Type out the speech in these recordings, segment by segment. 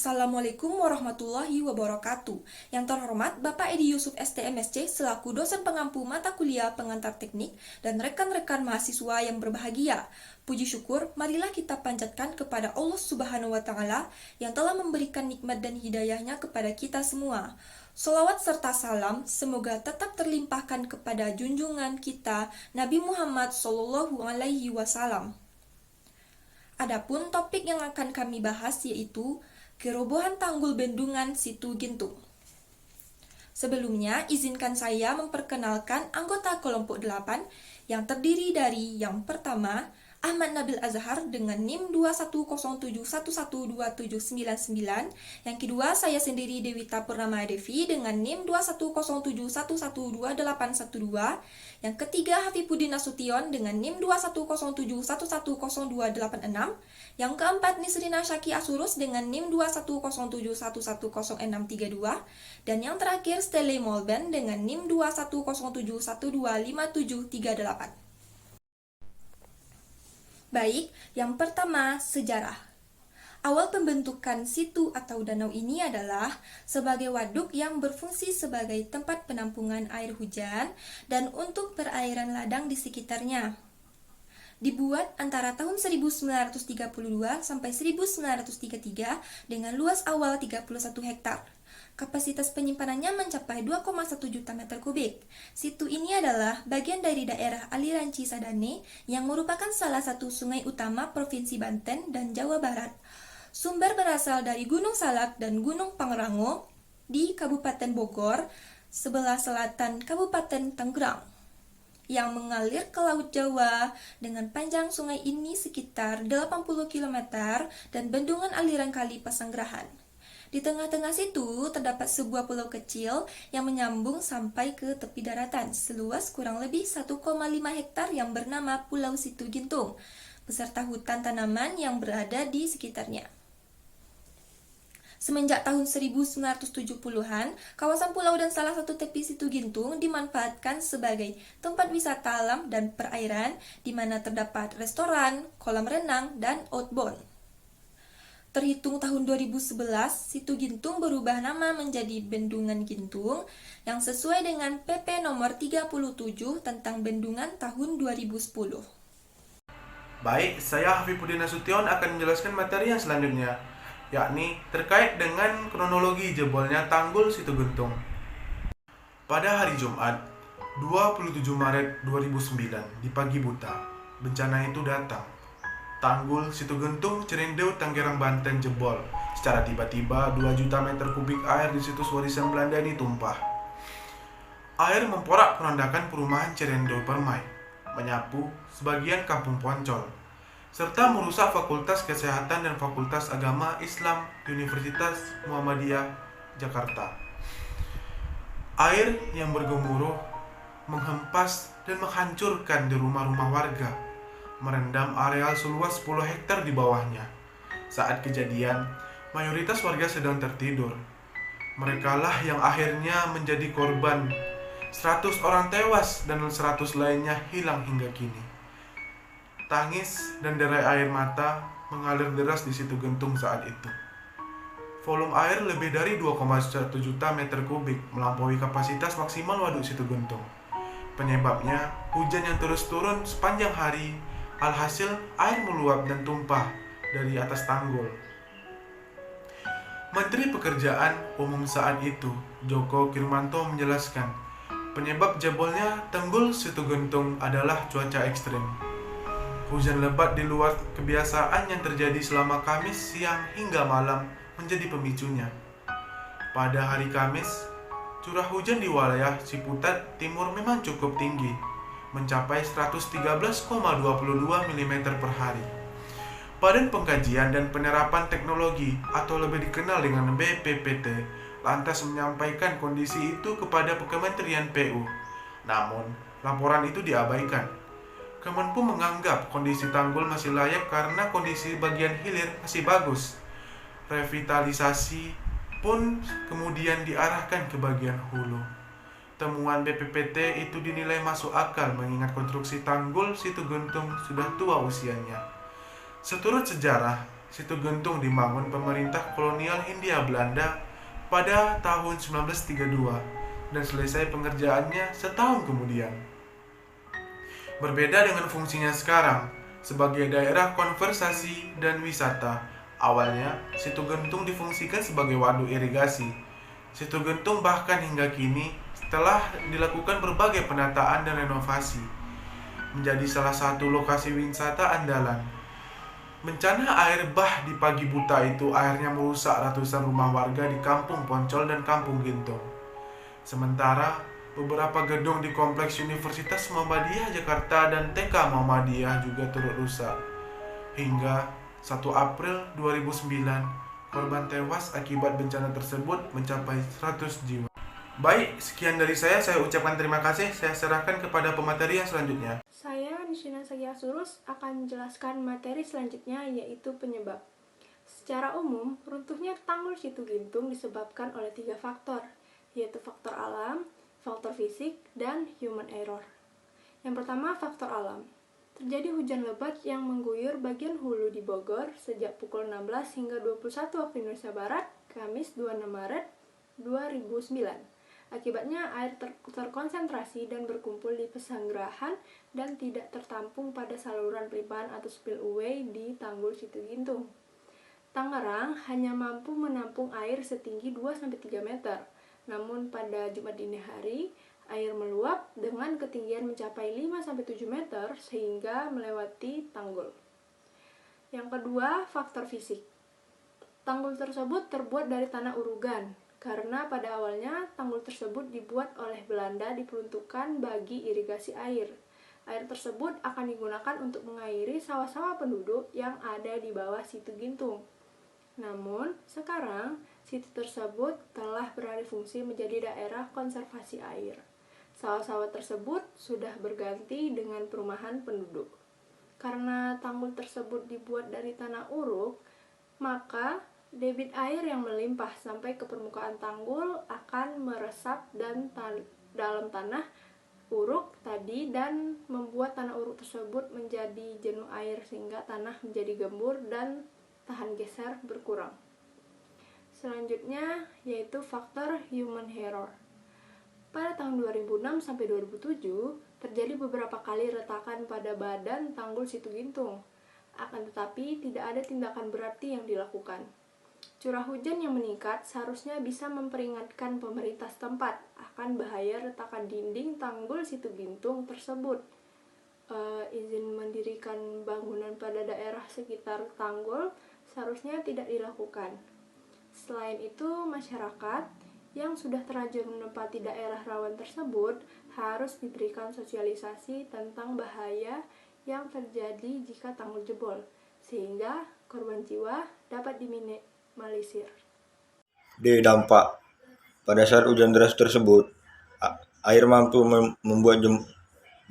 Assalamualaikum warahmatullahi wabarakatuh. Yang terhormat Bapak Edi Yusuf STMSC selaku dosen pengampu mata kuliah pengantar teknik dan rekan-rekan mahasiswa yang berbahagia. Puji syukur, marilah kita panjatkan kepada Allah Subhanahu wa Ta'ala yang telah memberikan nikmat dan hidayahnya kepada kita semua. Salawat serta salam semoga tetap terlimpahkan kepada junjungan kita Nabi Muhammad SAW. Adapun topik yang akan kami bahas yaitu kerobohan tanggul bendungan Situ Gintung. Sebelumnya, izinkan saya memperkenalkan anggota kelompok 8 yang terdiri dari yang pertama, Ahmad Nabil Azhar dengan NIM 21071127999. Yang kedua, saya sendiri Dewita Purnama Devi dengan NIM 21071122812. Yang ketiga, Hafipuddin Nasution dengan NIM 21071102866. Yang keempat, Nisrina Syaki Asurus dengan NIM 21071100632. Dan yang terakhir, Stelle Molben dengan NIM 21071125738. Baik, yang pertama, sejarah. Awal pembentukan situ atau danau ini adalah sebagai waduk yang berfungsi sebagai tempat penampungan air hujan dan untuk perairan ladang di sekitarnya. Dibuat antara tahun 1932 sampai 1933 dengan luas awal 31 hektar. Kapasitas penyimpanannya mencapai 2,1 juta meter kubik. Situ ini adalah bagian dari daerah aliran Cisadane yang merupakan salah satu sungai utama Provinsi Banten dan Jawa Barat. Sumber berasal dari Gunung Salak dan Gunung Pangrango di Kabupaten Bogor, sebelah selatan Kabupaten Tangerang, yang mengalir ke Laut Jawa dengan panjang sungai ini sekitar 80 km dan bendungan aliran Kali Pasanggerahan. Di tengah-tengah situ terdapat sebuah pulau kecil yang menyambung sampai ke tepi daratan seluas kurang lebih 1,5 hektar yang bernama Pulau Situ Gintung, beserta hutan tanaman yang berada di sekitarnya. Semenjak tahun 1970-an, kawasan pulau dan salah satu tepi Situ Gintung dimanfaatkan sebagai tempat wisata alam dan perairan, di mana terdapat restoran, kolam renang, dan outbound. Terhitung tahun 2011, Situ Gintung berubah nama menjadi Bendungan Gintung yang sesuai dengan PP nomor 37 tentang bendungan tahun 2010. Baik, saya Hafipuddin Nasution akan menjelaskan materi yang selanjutnya, yakni terkait dengan kronologi jebolnya tanggul Situ Gintung. Pada hari Jumat, 27 Maret 2009, di pagi buta, bencana itu datang. Tanggul Situ Gintung, Cirindeu, Tangerang, Banten jebol. Secara tiba-tiba, 2 juta meter kubik air di situs warisan Belanda ini tumpah. Air memporak-porandakan perumahan Cirindeu Permai, menyapu sebagian kampung Poncol, serta merusak Fakultas Kesehatan dan Fakultas Agama Islam Universitas Muhammadiyah Jakarta. Air yang bergemuruh menghempas dan menghancurkan di rumah-rumah warga, merendam areal seluas 10 hektar di bawahnya. Saat kejadian, mayoritas warga sedang tertidur. Merekalah yang akhirnya menjadi korban. 100 orang tewas dan 100 lainnya hilang hingga kini. Tangis dan derai air mata mengalir deras di Situ Gintung saat itu. Volume air lebih dari 2,1 juta meter kubik, melampaui kapasitas maksimal waduk Situ Gintung. Penyebabnya, hujan yang terus turun sepanjang hari. Alhasil, air meluap dan tumpah dari atas tanggul. Menteri Pekerjaan Umum saat itu, Djoko Kirmanto, menjelaskan, penyebab jebolnya tanggul Situ Gintung adalah cuaca ekstrim. Hujan lebat di luar kebiasaan yang terjadi selama Kamis siang hingga malam menjadi pemicunya. Pada hari Kamis, curah hujan di wilayah Ciputat Timur memang cukup tinggi, mencapai 113,22 mm per hari. Badan Pengkajian dan Penerapan Teknologi atau lebih dikenal dengan BPPT lantas menyampaikan kondisi itu kepada Kementerian PU. Namun, laporan itu diabaikan. Kemenpu menganggap kondisi tanggul masih layak karena kondisi bagian hilir masih bagus. Revitalisasi pun kemudian diarahkan ke bagian hulu. Temuan BPPT itu dinilai masuk akal mengingat konstruksi tanggul Situ Gintung sudah tua usianya. Seturut sejarah, Situ Gentung dibangun pemerintah kolonial Hindia Belanda pada tahun 1932 dan selesai pengerjaannya setahun kemudian. Berbeda dengan fungsinya sekarang sebagai daerah konservasi dan wisata. Awalnya, Situ Gentung difungsikan sebagai waduk irigasi. Situ Gentung bahkan hingga kini setelah dilakukan berbagai penataan dan renovasi menjadi salah satu lokasi wisata andalan. Bencana air bah di pagi buta itu akhirnya merusak ratusan rumah warga di Kampung Poncol dan Kampung Gintung. Sementara beberapa gedung di Kompleks Universitas Muhammadiyah Jakarta dan TK Muhammadiyah juga turut rusak. Hingga 1 April 2009, korban tewas akibat bencana tersebut mencapai 100 jiwa. Baik, sekian dari saya ucapkan terima kasih. Saya serahkan kepada pemateri yang selanjutnya. Saya Nishina Sagiasurus akan menjelaskan materi selanjutnya, yaitu penyebab. Secara umum, runtuhnya tanggul Situ Gintung disebabkan oleh 3 faktor, yaitu faktor alam, faktor fisik, dan human error. Yang pertama, faktor alam. Terjadi hujan lebat yang mengguyur bagian hulu di Bogor sejak pukul 16 hingga 21 waktu Indonesia Barat, Kamis 26 Maret 2009. Akibatnya air terkonsentrasi dan berkumpul di pesanggerahan dan tidak tertampung pada saluran pelimpahan atau spillway di Tanggul Situ Gintung. Tangerang hanya mampu menampung air setinggi 2-3 meter, namun pada Jumat dini hari, air meluap dengan ketinggian mencapai 5-7 meter sehingga melewati tanggul. Yang kedua, faktor fisik. Tanggul tersebut terbuat dari tanah urugan, karena pada awalnya tanggul tersebut dibuat oleh Belanda diperuntukkan bagi irigasi air. Air tersebut akan digunakan untuk mengairi sawah-sawah penduduk yang ada di bawah Situ Gintung. Namun, sekarang situ tersebut telah beralih fungsi menjadi daerah konservasi air. Sawah-sawah tersebut sudah berganti dengan perumahan penduduk. Karena tanggul tersebut dibuat dari tanah uruk, maka debit air yang melimpah sampai ke permukaan tanggul akan meresap dalam tanah uruk tadi dan membuat tanah uruk tersebut menjadi jenuh air sehingga tanah menjadi gembur dan tahan geser berkurang. Selanjutnya yaitu faktor human error. Pada tahun 2006 sampai 2007 terjadi beberapa kali retakan pada badan tanggul Situ Gintung. Akan tetapi tidak ada tindakan berarti yang dilakukan. Curah hujan yang meningkat seharusnya bisa memperingatkan pemerintah setempat akan bahaya retakan dinding tanggul Situ Gintung tersebut. Izin mendirikan bangunan pada daerah sekitar tanggul seharusnya tidak dilakukan. Selain itu, masyarakat yang sudah terlanjur menempati daerah rawan tersebut harus diberikan sosialisasi tentang bahaya yang terjadi jika tanggul jebol, sehingga korban jiwa dapat diminimalisir. Dampak. Pada saat hujan deras tersebut, air mampu membuat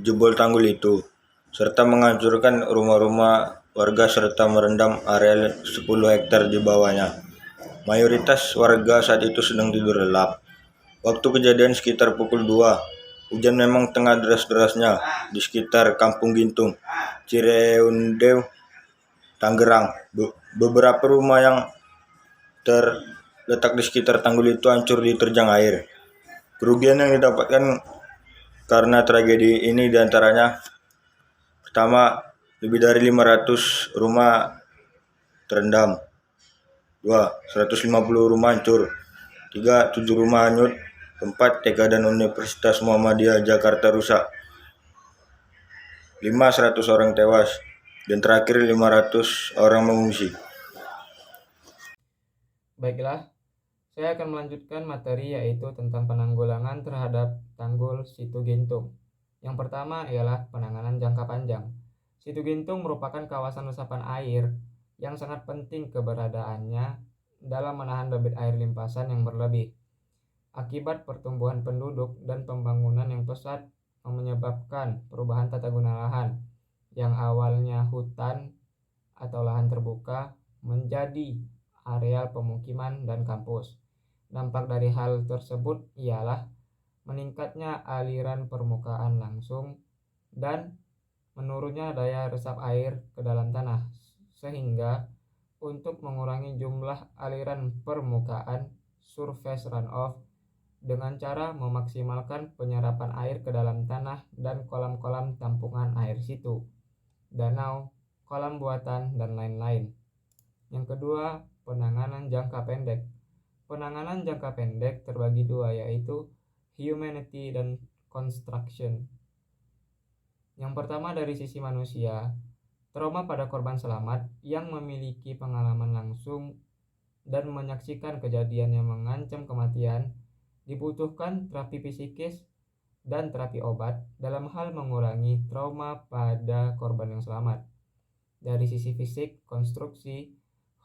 jebol tanggul itu, serta menghancurkan rumah-rumah warga serta merendam area 10 hektar di bawahnya. Mayoritas warga saat itu sedang tidur lelap. Waktu kejadian sekitar pukul 2, hujan memang tengah deras-derasnya di sekitar Kampung Gintung, Cireundew, Tangerang. Beberapa rumah yang terletak di sekitar tanggul itu hancur diterjang air. Kerugian yang didapatkan karena tragedi ini diantaranya: pertama, lebih dari 500 rumah terendam. 2. 150 rumah hancur. 3. 7 rumah hanyut. 4. TK dan Universitas Muhammadiyah Jakarta rusak. 5. 100 orang tewas. Dan terakhir 500 orang mengungsi. Baiklah, saya akan melanjutkan materi yaitu tentang penanggulangan terhadap tanggul Situ Gintung. Yang pertama ialah penanganan jangka panjang. Situ Gintung merupakan kawasan resapan air yang sangat penting keberadaannya dalam menahan debit air limpasan yang berlebih. Akibat pertumbuhan penduduk dan pembangunan yang pesat menyebabkan perubahan tata guna lahan yang awalnya hutan atau lahan terbuka menjadi areal pemukiman dan kampus. Dampak dari hal tersebut ialah meningkatnya aliran permukaan langsung dan menurunnya daya resap air ke dalam tanah, sehingga untuk mengurangi jumlah aliran permukaan surface runoff dengan cara memaksimalkan penyerapan air ke dalam tanah dan kolam-kolam tampungan air situ, danau, kolam buatan, dan lain-lain. Yang kedua, penanganan jangka pendek. Penanganan jangka pendek terbagi dua, yaitu humanity dan construction. Yang pertama dari sisi manusia, trauma pada korban selamat yang memiliki pengalaman langsung dan menyaksikan kejadian yang mengancam kematian, dibutuhkan terapi psikis dan terapi obat dalam hal mengurangi trauma pada korban yang selamat. Dari sisi fisik, konstruksi,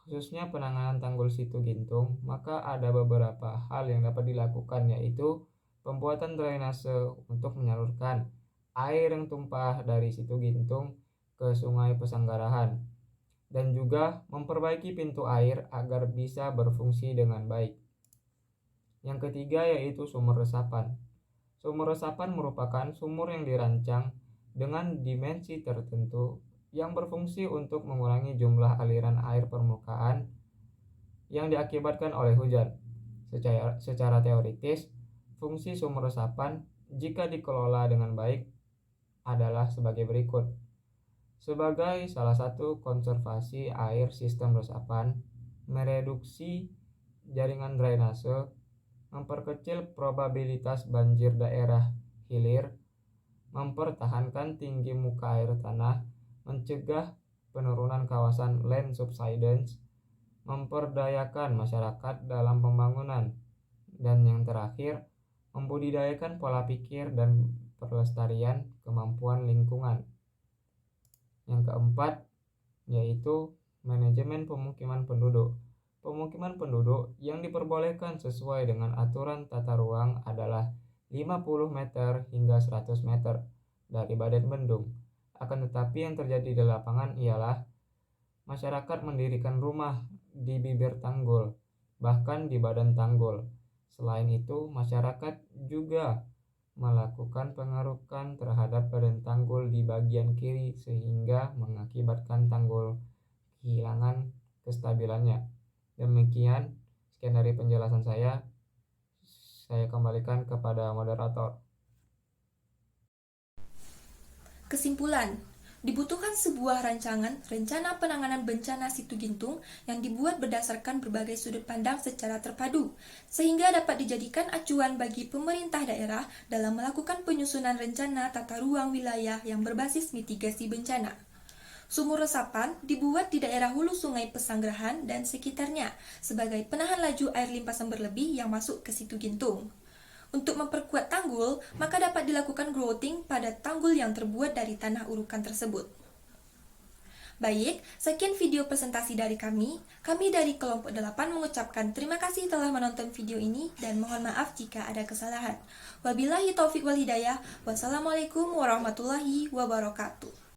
khususnya penanganan tanggul situ gintung, maka ada beberapa hal yang dapat dilakukan, yaitu pembuatan drainase untuk menyalurkan air yang tumpah dari situ gintung ke sungai Pesanggarahan, dan juga memperbaiki pintu air agar bisa berfungsi dengan baik. Yang ketiga yaitu sumur resapan. Sumur resapan merupakan sumur yang dirancang dengan dimensi tertentu yang berfungsi untuk mengurangi jumlah aliran air permukaan yang diakibatkan oleh hujan. Secara teoritis, fungsi sumur resapan jika dikelola dengan baik adalah sebagai berikut. Sebagai salah satu konservasi air sistem resapan, mereduksi jaringan drainase, memperkecil probabilitas banjir daerah hilir, mempertahankan tinggi muka air tanah, mencegah penurunan kawasan land subsidence, memperdayakan masyarakat dalam pembangunan, dan yang terakhir, membudidayakan pola pikir dan pelestarian kemampuan lingkungan. Yang keempat yaitu manajemen pemukiman penduduk. Pemukiman penduduk yang diperbolehkan sesuai dengan aturan tata ruang adalah 50 meter hingga 100 meter dari badan bendung. Akan tetapi yang terjadi di lapangan ialah masyarakat mendirikan rumah di bibir tanggul, bahkan di badan tanggul. Selain itu, masyarakat juga melakukan pengerukan terhadap badan tanggul di bagian kiri sehingga mengakibatkan tanggul kehilangan kestabilannya. Demikian, sekian dari penjelasan saya. Saya kembalikan kepada moderator. Kesimpulan, dibutuhkan sebuah rencana penanganan bencana situ gintung yang dibuat berdasarkan berbagai sudut pandang secara terpadu, sehingga dapat dijadikan acuan bagi pemerintah daerah dalam melakukan penyusunan rencana tata ruang wilayah yang berbasis mitigasi bencana. Sumur resapan dibuat di daerah hulu sungai Pesanggerahan dan sekitarnya sebagai penahan laju air limpasan berlebih yang masuk ke situ gintung. Untuk memperkuat tanggul, maka dapat dilakukan grouting pada tanggul yang terbuat dari tanah urukan tersebut. Baik, sekian video presentasi dari kami. Kami dari kelompok 8 mengucapkan terima kasih telah menonton video ini dan mohon maaf jika ada kesalahan. Wabillahi taufiq wal hidayah. Wassalamualaikum warahmatullahi wabarakatuh.